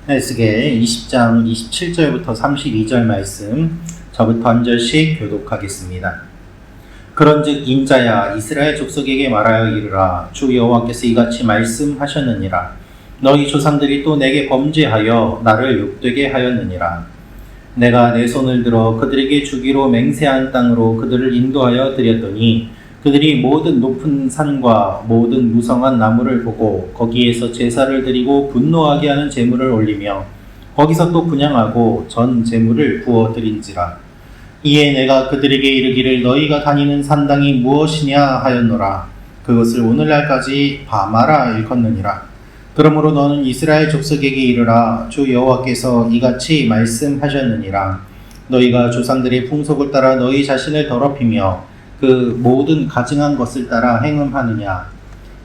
에스겔 20장 27절부터 32절 말씀 저부터 한 절씩 교독하겠습니다. 그런즉 인자야 이스라엘 족속에게 말하여 이르라. 주 여호와께서 이같이 말씀하셨느니라. 너희 조상들이 또 내게 범죄하여 나를 욕되게 하였느니라. 내가 내 손을 들어 그들에게 주기로 맹세한 땅으로 그들을 인도하여 드렸더니 그들이 모든 높은 산과 모든 무성한 나무를 보고 거기에서 제사를 드리고 분노하게 하는 제물을 올리며 거기서 또 분향하고 전 제물을 부어 드린지라. 이에 내가 그들에게 이르기를 너희가 다니는 산당이 무엇이냐 하였노라. 그것을 오늘날까지 바마라 일컫느니라. 그러므로 너는 이스라엘 족속에게 이르라. 주 여호와께서 이같이 말씀하셨느니라. 너희가 조상들의 풍속을 따라 너희 자신을 더럽히며 그 모든 가증한 것을 따라 행음하느냐.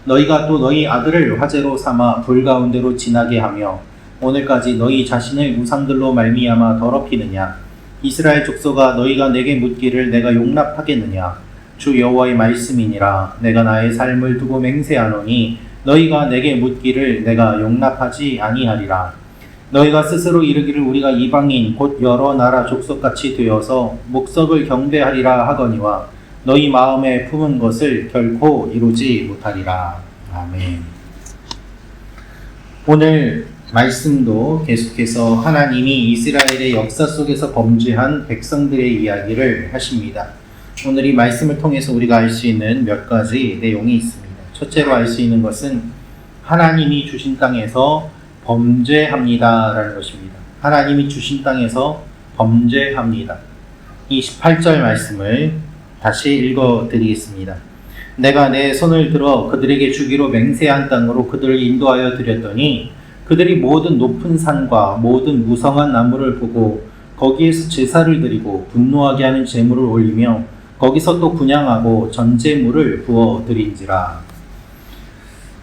너희가 또 너희 아들을 화제로 삼아 불 가운데로 지나게 하며 오늘까지 너희 자신을 우상들로 말미암아 더럽히느냐. 이스라엘 족속아 너희가 내게 묻기를 내가 용납하겠느냐. 주 여호와의 말씀이니라. 내가 나의 삶을 두고 맹세하노니 너희가 내게 묻기를 내가 용납하지 아니하리라. 너희가 스스로 이르기를 우리가 이방인 곧 여러 나라 족속같이 되어서 목석을 경배하리라 하거니와 너희 마음에 품은 것을 결코 이루지 못하리라. 아멘. 오늘 말씀도 계속해서 하나님이 이스라엘의 역사 속에서 범죄한 백성들의 이야기를 하십니다. 오늘 이 말씀을 통해서 우리가 알 수 있는 몇 가지 내용이 있습니다. 첫째로 알 수 있는 것은 하나님이 주신 땅에서 범죄합니다 라는 것입니다. 하나님이 주신 땅에서 범죄합니다. 이 18절 말씀을 다시 읽어드리겠습니다. 내가 내 손을 들어 그들에게 주기로 맹세한 땅으로 그들을 인도하여 드렸더니 그들이 모든 높은 산과 모든 무성한 나무를 보고 거기에서 제사를 드리고 분노하게 하는 제물을 올리며 거기서 또 분향하고 전제물을 부어 드린지라.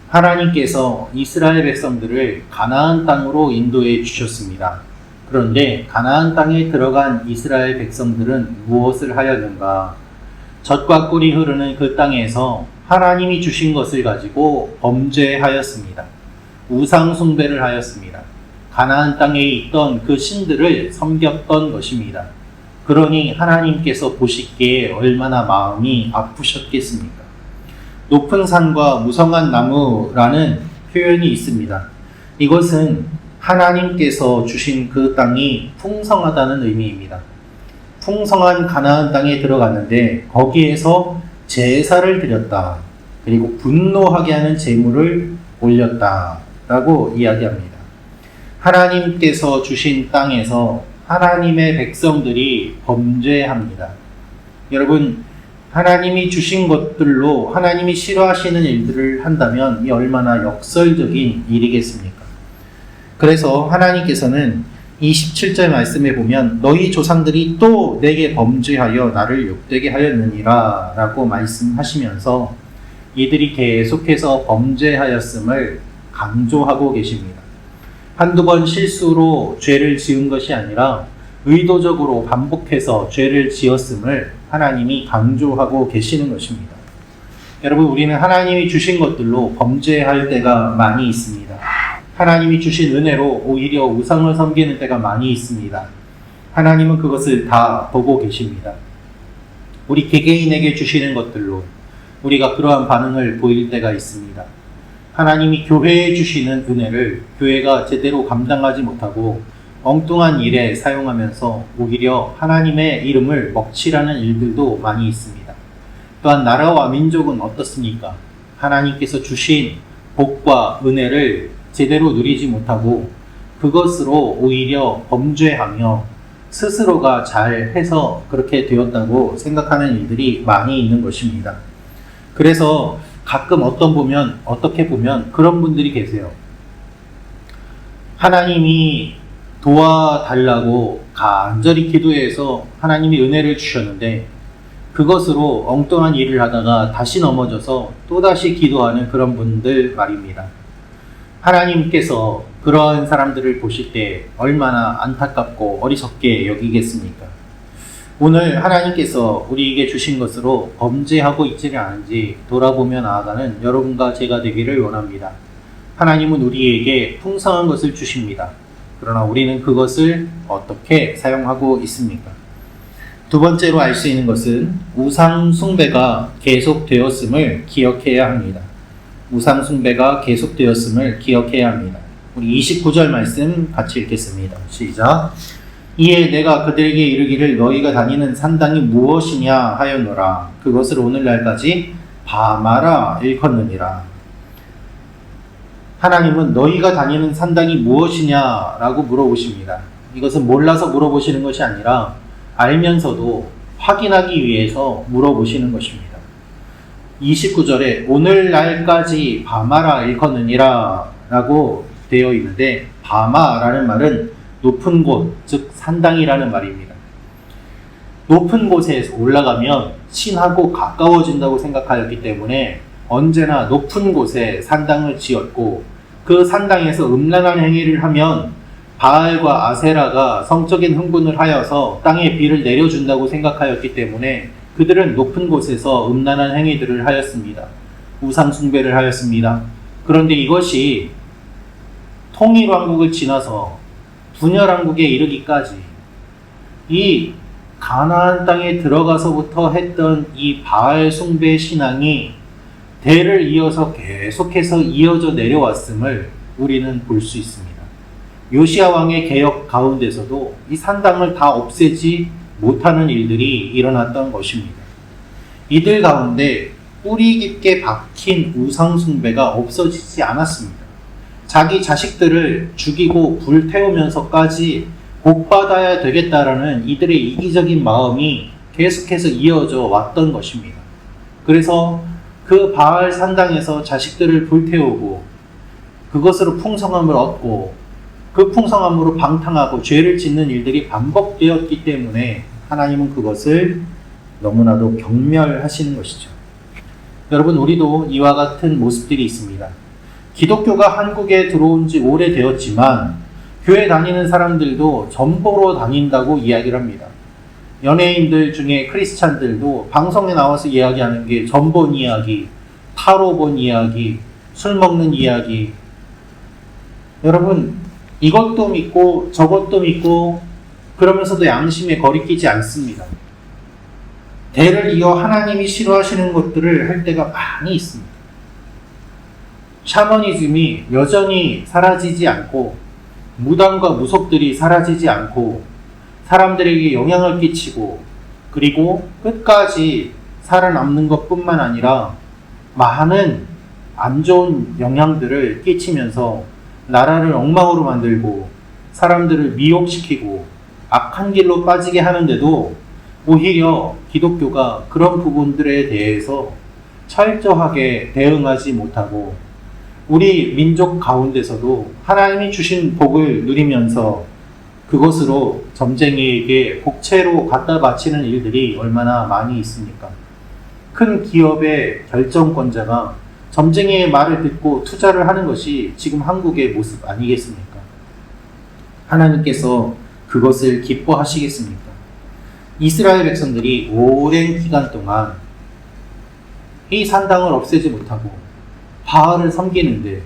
하나님께서 이스라엘 백성들을 가나안 땅으로 인도해 주셨습니다. 그런데 가나안 땅에 들어간 이스라엘 백성들은 무엇을 하였는가? 젖과 꿀이 흐르는 그 땅에서 하나님이 주신 것을 가지고 범죄하였습니다. 우상 숭배를 하였습니다. 가나안 땅에 있던 그 신들을 섬겼던 것입니다. 그러니 하나님께서 보시기에 얼마나 마음이 아프셨겠습니까? 높은 산과 무성한 나무라는 표현이 있습니다. 이것은 하나님께서 주신 그 땅이 풍성하다는 의미입니다. 풍성한 가나안 땅에 들어갔는데 거기에서 제사를 드렸다. 그리고 분노하게 하는 제물을 올렸다. 라고 이야기합니다. 하나님께서 주신 땅에서 하나님의 백성들이 범죄합니다. 여러분, 하나님이 주신 것들로 하나님이 싫어하시는 일들을 한다면 이 얼마나 역설적인 일이겠습니까? 그래서 하나님께서는 27절 말씀에 보면 너희 조상들이 또 내게 범죄하여 나를 욕되게 하였느니라 라고 말씀하시면서 이들이 계속해서 범죄하였음을 강조하고 계십니다. 한두 번 실수로 죄를 지은 것이 아니라 의도적으로 반복해서 죄를 지었음을 하나님이 강조하고 계시는 것입니다. 여러분, 우리는 하나님이 주신 것들로 범죄할 때가 많이 있습니다. 하나님이 주신 은혜로 오히려 우상을 섬기는 때가 많이 있습니다. 하나님은 그것을 다 보고 계십니다. 우리 개개인에게 주시는 것들로 우리가 그러한 반응을 보일 때가 있습니다. 하나님이 교회에 주시는 은혜를 교회가 제대로 감당하지 못하고 엉뚱한 일에 사용하면서 오히려 하나님의 이름을 먹칠하는 일들도 많이 있습니다. 또한 나라와 민족은 어떻습니까? 하나님께서 주신 복과 은혜를 제대로 누리지 못하고 그것으로 오히려 범죄하며 스스로가 잘해서 그렇게 되었다고 생각하는 일들이 많이 있는 것입니다. 그래서 가끔 어떻게 보면 그런 분들이 계세요. 하나님이 도와달라고 간절히 기도해서 하나님이 은혜를 주셨는데 그것으로 엉뚱한 일을 하다가 다시 넘어져서 또다시 기도하는 그런 분들 말입니다. 하나님께서 그러한 사람들을 보실 때 얼마나 안타깝고 어리석게 여기겠습니까? 오늘 하나님께서 우리에게 주신 것으로 범죄하고 있지는 않은지 돌아보며 나아가는 여러분과 제가 되기를 원합니다. 하나님은 우리에게 풍성한 것을 주십니다. 그러나 우리는 그것을 어떻게 사용하고 있습니까? 두 번째로 알 수 있는 것은 우상 숭배가 계속되었음을 기억해야 합니다. 우상 숭배가 계속되었음을 기억해야 합니다. 우리 29절 말씀 같이 읽겠습니다. 시작. 이에 내가 그들에게 이르기를 너희가 다니는 산당이 무엇이냐 하였노라. 그것을 오늘날까지 바마라 일컫느니라. 하나님은 너희가 다니는 산당이 무엇이냐라고 물어보십니다. 이것은 몰라서 물어보시는 것이 아니라 알면서도 확인하기 위해서 물어보시는 것입니다. 29절에 오늘날까지 바마라 일컫느니라 라고 되어 있는데, 바마라는 말은 높은 곳, 즉 산당이라는 말입니다. 높은 곳에 올라가면 신하고 가까워진다고 생각하였기 때문에 언제나 높은 곳에 산당을 지었고, 그 산당에서 음란한 행위를 하면 바알과 아세라가 성적인 흥분을 하여서 땅에 비를 내려준다고 생각하였기 때문에 그들은 높은 곳에서 음란한 행위들을 하였습니다. 우상 숭배를 하였습니다. 그런데 이것이 통일왕국을 지나서 분열왕국에 이르기까지 이 가나안 땅에 들어가서부터 했던 이 바알 숭배 신앙이 대를 이어서 계속해서 이어져 내려왔음을 우리는 볼 수 있습니다. 요시야 왕의 개혁 가운데서도 이 산당을 다 없애지 못하는 일들이 일어났던 것입니다. 이들 가운데 뿌리 깊게 박힌 우상 숭배가 없어지지 않았습니다. 자기 자식들을 죽이고 불태우면서까지 복받아야 되겠다라는 이들의 이기적인 마음이 계속해서 이어져 왔던 것입니다. 그래서 그 바알 산당에서 자식들을 불태우고 그것으로 풍성함을 얻고 그 풍성함으로 방탕하고 죄를 짓는 일들이 반복되었기 때문에 하나님은 그것을 너무나도 경멸하시는 것이죠. 여러분, 우리도 이와 같은 모습들이 있습니다. 기독교가 한국에 들어온 지 오래되었지만 교회 다니는 사람들도 전보로 다닌다고 이야기를 합니다. 연예인들 중에 크리스찬들도 방송에 나와서 이야기하는 게 전본 이야기, 타로 본 이야기, 술 먹는 이야기. 여러분, 이것도 믿고 저것도 믿고 그러면서도 양심에 거리끼지 않습니다. 대를 이어 하나님이 싫어하시는 것들을 할 때가 많이 있습니다. 샤머니즘이 여전히 사라지지 않고 무당과 무속들이 사라지지 않고 사람들에게 영향을 끼치고 그리고 끝까지 살아남는 것뿐만 아니라 많은 안 좋은 영향들을 끼치면서 나라를 엉망으로 만들고 사람들을 미혹시키고 악한 길로 빠지게 하는데도 오히려 기독교가 그런 부분들에 대해서 철저하게 대응하지 못하고 우리 민족 가운데서도 하나님이 주신 복을 누리면서 그것으로 점쟁이에게 복채로 갖다 바치는 일들이 얼마나 많이 있습니까? 큰 기업의 결정권자가 점쟁이의 말을 듣고 투자를 하는 것이 지금 한국의 모습 아니겠습니까? 하나님께서 그것을 기뻐하시겠습니까? 이스라엘 백성들이 오랜 기간 동안 이 산당을 없애지 못하고 바알을 섬기는데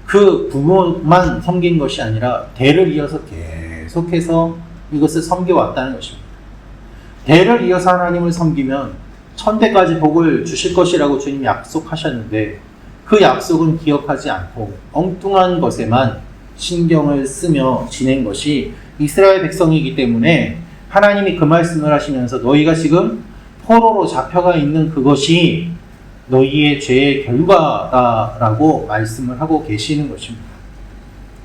그 부모만 섬긴 것이 아니라 대를 이어서 계속해서 이것을 섬겨왔다는 것입니다. 대를 이어서 하나님을 섬기면 천대까지 복을 주실 것이라고 주님이 약속하셨는데 그 약속은 기억하지 않고 엉뚱한 것에만 신경을 쓰며 지낸 것이 이스라엘 백성이기 때문에 하나님이 그 말씀을 하시면서 너희가 지금 포로로 잡혀가 있는 그것이 너희의 죄의 결과다라고 말씀을 하고 계시는 것입니다.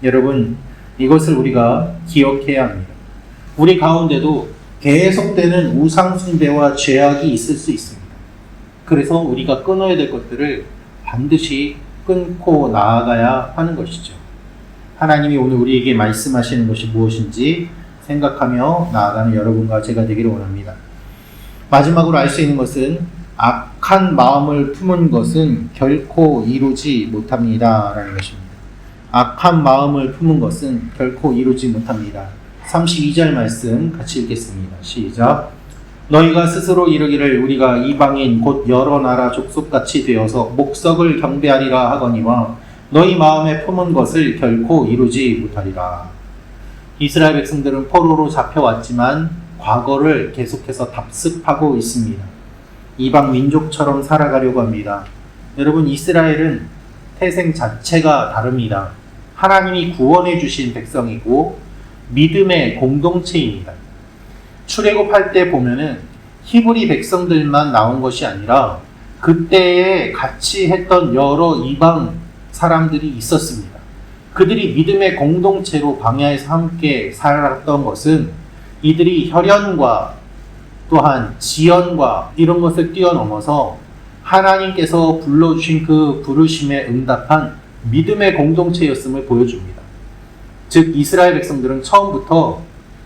여러분, 이것을 우리가 기억해야 합니다. 우리 가운데도 계속되는 우상 숭배와 죄악이 있을 수 있습니다. 그래서 우리가 끊어야 될 것들을 반드시 끊고 나아가야 하는 것이죠. 하나님이 오늘 우리에게 말씀하시는 것이 무엇인지 생각하며 나아가는 여러분과 제가 되기를 원합니다. 마지막으로 알 수 있는 것은 악한 마음을 품은 것은 결코 이루지 못합니다 라는 것입니다. 악한 마음을 품은 것은 결코 이루지 못합니다. 32절 말씀 같이 읽겠습니다. 시작. 너희가 스스로 이르기를 우리가 이방인 곧 여러 나라 족속같이 되어서 목석을 경배하리라 하거니와 너희 마음에 품은 것을 결코 이루지 못하리라. 이스라엘 백성들은 포로로 잡혀왔지만 과거를 계속해서 답습하고 있습니다. 이방 민족처럼 살아가려고 합니다. 여러분, 이스라엘은 태생 자체가 다릅니다. 하나님이 구원해 주신 백성이고 믿음의 공동체입니다. 출애굽할 때 보면은 히브리 백성들만 나온 것이 아니라 그때에 같이 했던 여러 이방 사람들이 있었습니다. 그들이 믿음의 공동체로 광야에서 함께 살았던 것은 이들이 혈연과 또한 지연과 이런 것을 뛰어넘어서 하나님께서 불러주신 그 부르심에 응답한 믿음의 공동체였음을 보여줍니다. 즉 이스라엘 백성들은 처음부터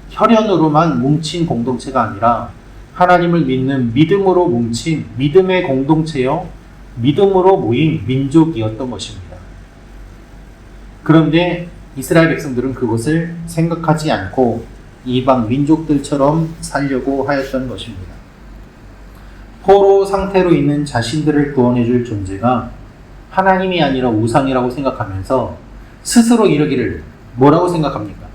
혈연으로만 뭉친 공동체가 아니라 하나님을 믿는 믿음으로 뭉친 믿음의 공동체여 믿음으로 모인 민족이었던 것입니다. 그런데 이스라엘 백성들은 그것을 생각하지 않고 이방 민족들처럼 살려고 하였던 것입니다. 포로 상태로 있는 자신들을 구원해 줄 존재가 하나님이 아니라 우상이라고 생각하면서 스스로 이르기를 뭐라고 생각합니까?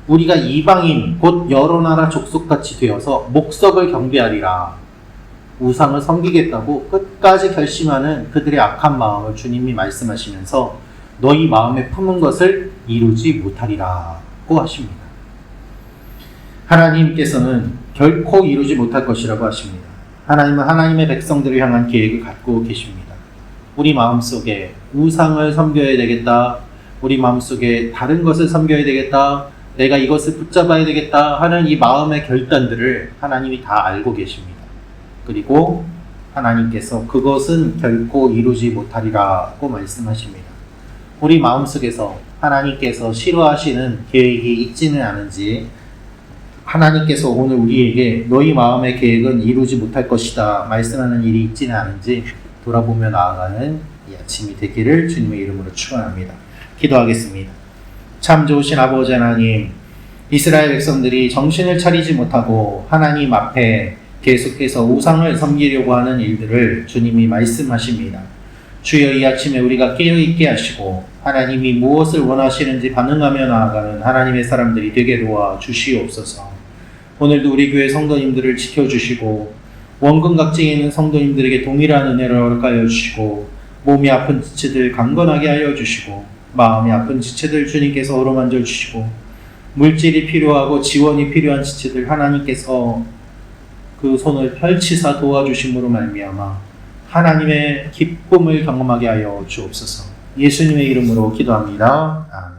우리가 이방인 곧 여러 나라 족속같이 되어서 목석을 경배하리라. 우상을 섬기겠다고 끝까지 결심하는 그들의 악한 마음을 주님이 말씀하시면서 너희 마음에 품은 것을 이루지 못하리라고 하십니다. 하나님께서는 결코 이루지 못할 것이라고 하십니다. 하나님은 하나님의 백성들을 향한 계획을 갖고 계십니다. 우리 마음속에 우상을 섬겨야 되겠다, 우리 마음속에 다른 것을 섬겨야 되겠다, 내가 이것을 붙잡아야 되겠다 하는 이 마음의 결단들을 하나님이 다 알고 계십니다. 그리고 하나님께서 그것은 결코 이루지 못하리라고 말씀하십니다. 우리 마음속에서 하나님께서 싫어하시는 계획이 있지는 않은지, 하나님께서 오늘 우리에게 너희 마음의 계획은 이루지 못할 것이다 말씀하는 일이 있지는 않은지 돌아보며 나아가는 이 아침이 되기를 주님의 이름으로 축원합니다. 기도하겠습니다. 참 좋으신 아버지 하나님, 이스라엘 백성들이 정신을 차리지 못하고 하나님 앞에 계속해서 우상을 섬기려고 하는 일들을 주님이 말씀하십니다. 주여, 이 아침에 우리가 깨어있게 하시고 하나님이 무엇을 원하시는지 반응하며 나아가는 하나님의 사람들이 되게 도와주시옵소서. 오늘도 우리 교회 성도님들을 지켜주시고 원근각지에 있는 성도님들에게 동일한 은혜를 허락하여 주시고 몸이 아픈 지체들 강건하게 하여 주시고 마음이 아픈 지체들 주님께서 어루만져 주시고 물질이 필요하고 지원이 필요한 지체들 하나님께서 그 손을 펼치사 도와주심으로 말미암아 하나님의 기쁨을 경험하게 하여 주옵소서. 예수님의 이름으로 기도합니다. 아멘.